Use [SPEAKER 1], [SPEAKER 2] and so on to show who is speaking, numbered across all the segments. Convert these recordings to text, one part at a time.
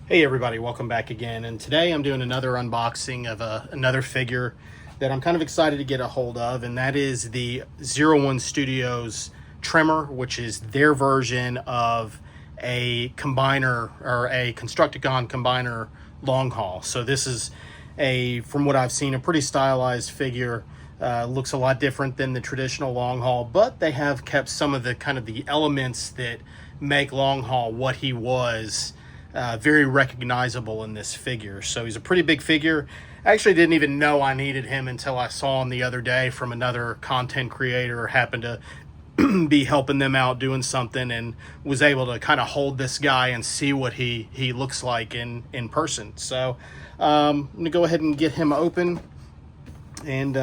[SPEAKER 1] Hey everybody, welcome back again. And today I'm doing another unboxing of another figure that I'm kind of excited to get a hold of, and that is the 01 Studios Tremor, which is their version of a combiner or a Constructicon combiner long haul. So this is from what I've seen, a pretty stylized figure. Looks a lot different than the traditional long haul, but they have kept some of the kind of the elements that make long haul what he was. Very recognizable in this figure. So he's a pretty big figure. I actually didn't even know I needed him until I saw him the other day from another content creator. Happened to be helping them out doing something and was able to kind of hold this guy and see what he looks like in person. So I'm gonna go ahead and get him open. And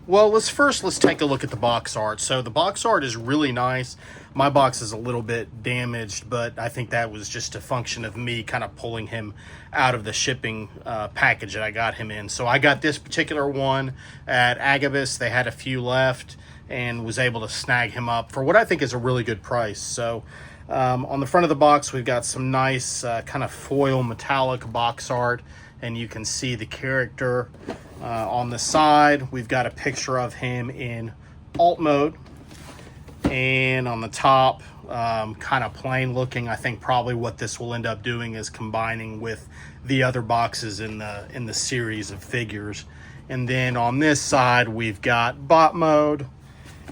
[SPEAKER 1] well, let's take a look at the box art. So the box art is really nice. My box is a little bit damaged, but I think that was just a function of me kind of pulling him out of the shipping package that I got him in. So I got this particular one at Agabus. They had a few left and was able to snag him up for what I think is a really good price. So on the front of the box, we've got some nice kind of foil metallic box art, and you can see the character. On the side, we've got a picture of him in alt mode, and on the top, kind of plain looking. I think probably what this will end up doing is combining with the other boxes in the series of figures. And then on this side, we've got bot mode,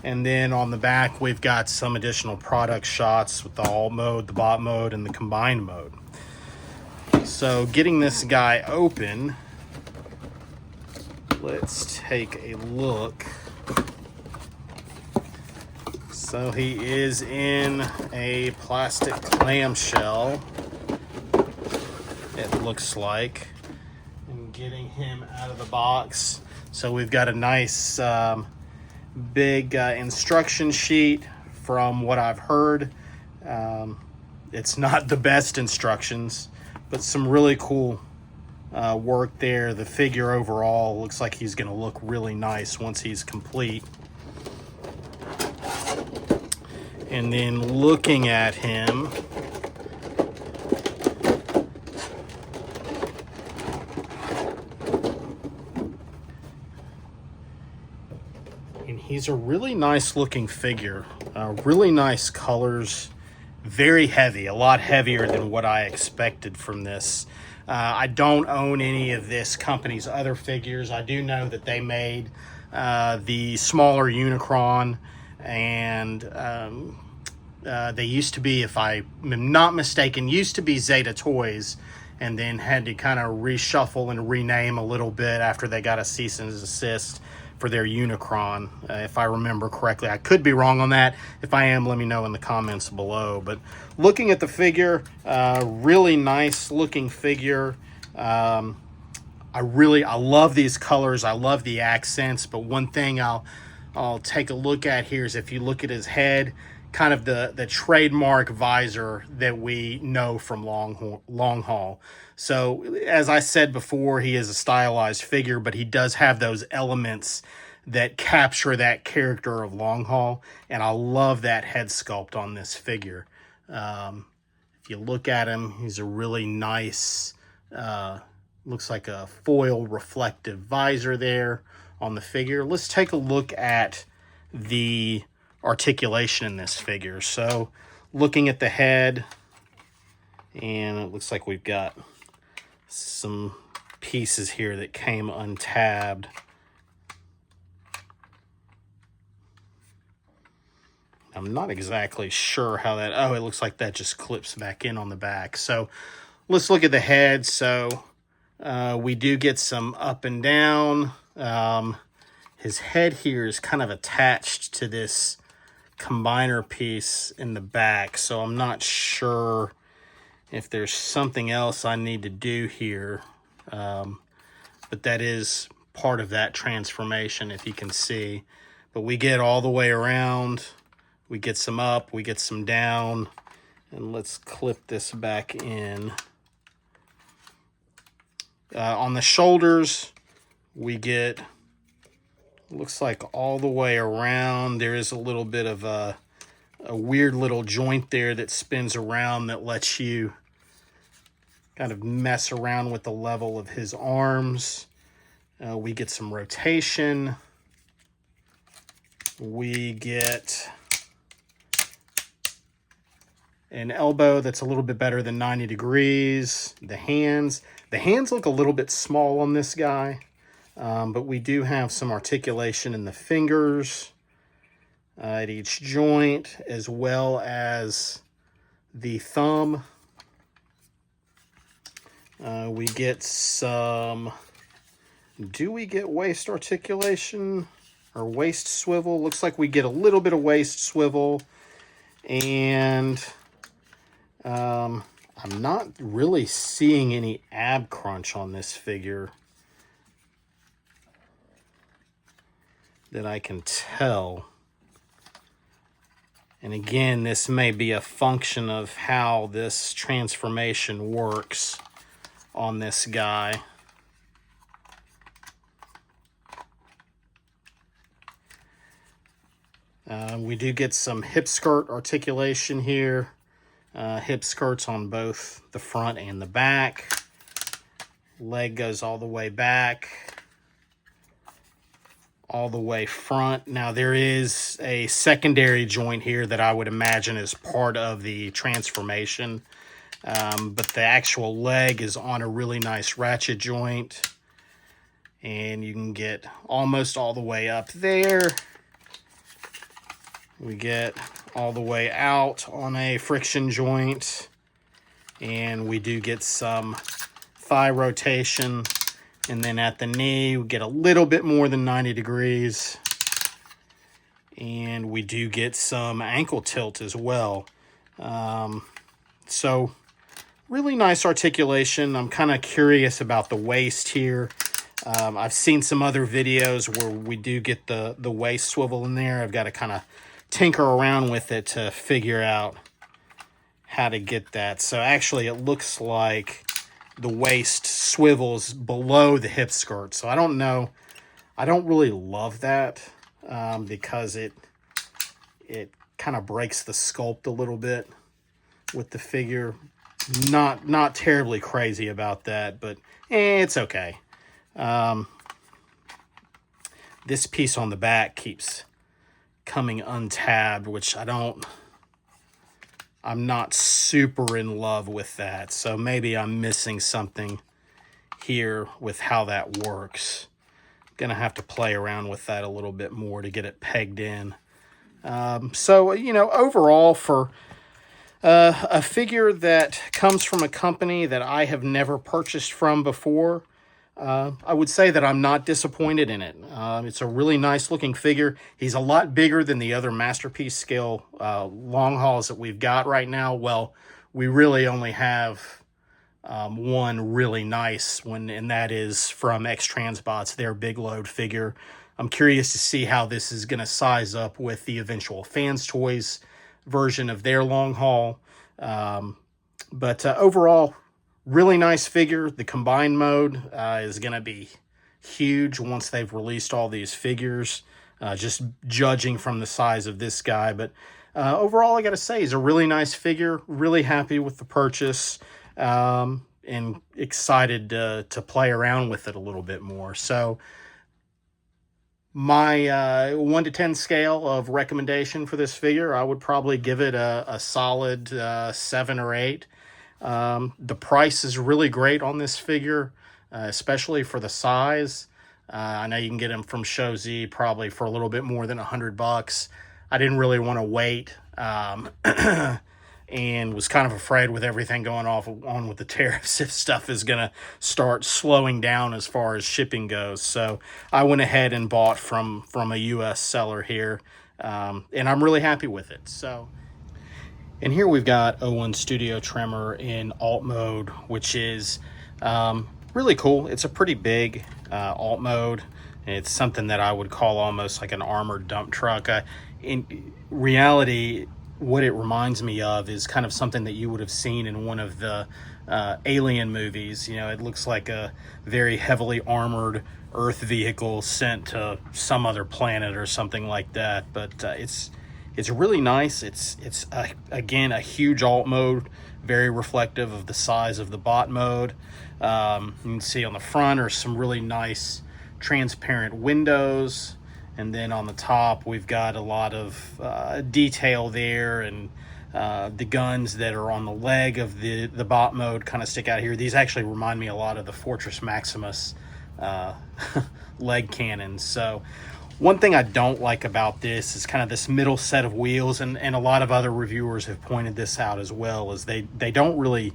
[SPEAKER 1] and then on the back, we've got some additional product shots with the alt mode, the bot mode, and the combined mode. So getting this guy open, let's take a look. So he is in a plastic clamshell, it looks like. And getting him out of the box. So we've got a nice big instruction sheet. From what I've heard, it's not the best instructions, but some really cool work there. The figure overall looks like he's going to look really nice once he's complete. And then looking at him, and he's a really nice looking figure, really nice colors, very heavy, a lot heavier than what I expected from this. I don't own any of this company's other figures. I do know that they made the smaller Unicron, and they used to be, if I'm not mistaken, used to be Zeta Toys, and then had to kind of reshuffle and rename a little bit after they got a cease and desist for their Unicron, if I remember correctly. I could be wrong on that. If I am, let me know in the comments below. But looking at the figure, really nice looking figure. I love these colors. I love the accents. But one thing I'll take a look at here is if you look at his head, kind of the trademark visor that we know from long haul. So as I said before, he is a stylized figure, but he does have those elements that capture that character of long haul, and I love that head sculpt on this figure. If you look at him, he's a really nice, looks like a foil reflective visor there on the figure. Let's take a look at the articulation in this figure. So looking at the head, and it looks like we've got some pieces here that came untabbed. I'm not exactly sure how that, oh, it looks like that just clips back in on the back. So let's look at the head. So we do get some up and down. His head here is kind of attached to this combiner piece in the back, so I'm not sure if there's something else I need to do here, but that is part of that transformation, if you can see. But we get all the way around, we get some up, we get some down, and let's clip this back in. On the shoulders, we get, looks like all the way around. There is a little bit of a weird little joint there that spins around that lets you kind of mess around with the level of his arms. We get some rotation. We get an elbow that's a little bit better than 90 degrees. The hands look a little bit small on this guy, but we do have some articulation in the fingers at each joint, as well as the thumb. We get some, do we get waist articulation or waist swivel? Looks like we get a little bit of waist swivel, and I'm not really seeing any ab crunch on this figure that I can tell. And again, this may be a function of how this transformation works on this guy. We do get some hip skirt articulation here. Hip skirts on both the front and the back. Leg goes all the way back, all the way front. Now there is a secondary joint here that I would imagine is part of the transformation, but the actual leg is on a really nice ratchet joint, and you can get almost all the way up there. We get all the way out on a friction joint, and we do get some thigh rotation, and then at the knee we get a little bit more than 90 degrees, and we do get some ankle tilt as well. So really nice articulation. I'm kind of curious about the waist here. I've seen some other videos where we do get the waist swivel in there. I've got to kind of tinker around with it to figure out how to get that. So actually it looks like the waist swivels below the hip skirt. So I don't know. I don't really love that because it kind of breaks the sculpt a little bit with the figure. Not terribly crazy about that, but it's okay. This piece on the back keeps coming untabbed, which I'm not super in love with that. So maybe I'm missing something here with how that works. Gonna have to play around with that a little bit more to get it pegged in. So, you know, overall, for a figure that comes from a company that I have never purchased from before, I would say that I'm not disappointed in it. It's a really nice looking figure. He's a lot bigger than the other Masterpiece scale long hauls that we've got right now. Well, we really only have one really nice one, and that is from X-Transbots, their big load figure. I'm curious to see how this is going to size up with the eventual Fans Toys version of their long haul. But overall, really nice figure. The combined mode is going to be huge once they've released all these figures, just judging from the size of this guy. But overall, I got to say, he's a really nice figure. Really happy with the purchase, and excited to play around with it a little bit more. So my 1 to 10 scale of recommendation for this figure, I would probably give it a solid 7 or 8. The price is really great on this figure, especially for the size. I know you can get them from Show Z probably for a little bit more than $100. I didn't really want to wait, and was kind of afraid with everything going on with the tariffs if stuff is going to start slowing down as far as shipping goes. So I went ahead and bought from a U.S. seller here, and I'm really happy with it. So. And here we've got Owen Studio Tremor in alt mode, which is really cool. It's a pretty big alt mode. It's something that I would call almost like an armored dump truck. In reality, what it reminds me of is kind of something that you would have seen in one of the Alien movies. You know, it looks like a very heavily armored Earth vehicle sent to some other planet or something like that. But it's it's really nice. It's again, a huge alt mode, very reflective of the size of the bot mode. You can see on the front are some really nice transparent windows, and then on the top we've got a lot of detail there, and the guns that are on the leg of the bot mode kind of stick out here. These actually remind me a lot of the Fortress Maximus leg cannons. So one thing I don't like about this is kind of this middle set of wheels, and a lot of other reviewers have pointed this out as well, is they don't really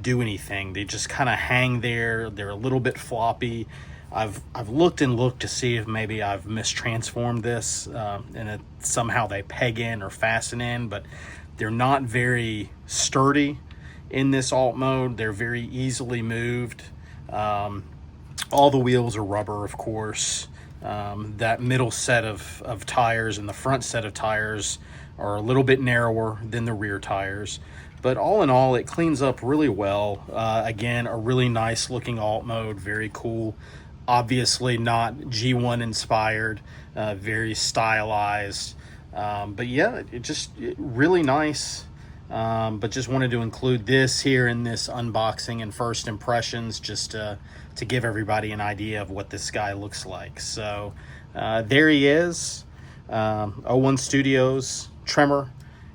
[SPEAKER 1] do anything. They just kind of hang there. They're a little bit floppy. I've looked and looked to see if maybe I've mistransformed this and somehow they peg in or fasten in, but they're not very sturdy in this alt mode. They're very easily moved. All the wheels are rubber, of course. That middle set of tires and the front set of tires are a little bit narrower than the rear tires. But all in all, it cleans up really well. Again, a really nice looking alt mode, very cool. Obviously not G1 inspired, very stylized. But yeah, it really nice. But just wanted to include this here in this unboxing and first impressions, just to give everybody an idea of what this guy looks like. So there he is, 01 Studios Tremor,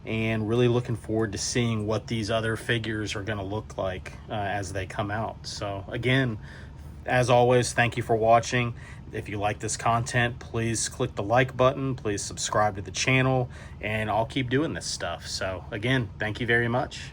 [SPEAKER 1] and really looking forward to seeing what these other figures are going to look like as they come out. So again, as always, thank you for watching. If you like this content, please click the like button, please subscribe to the channel, and I'll keep doing this stuff. So again, thank you very much.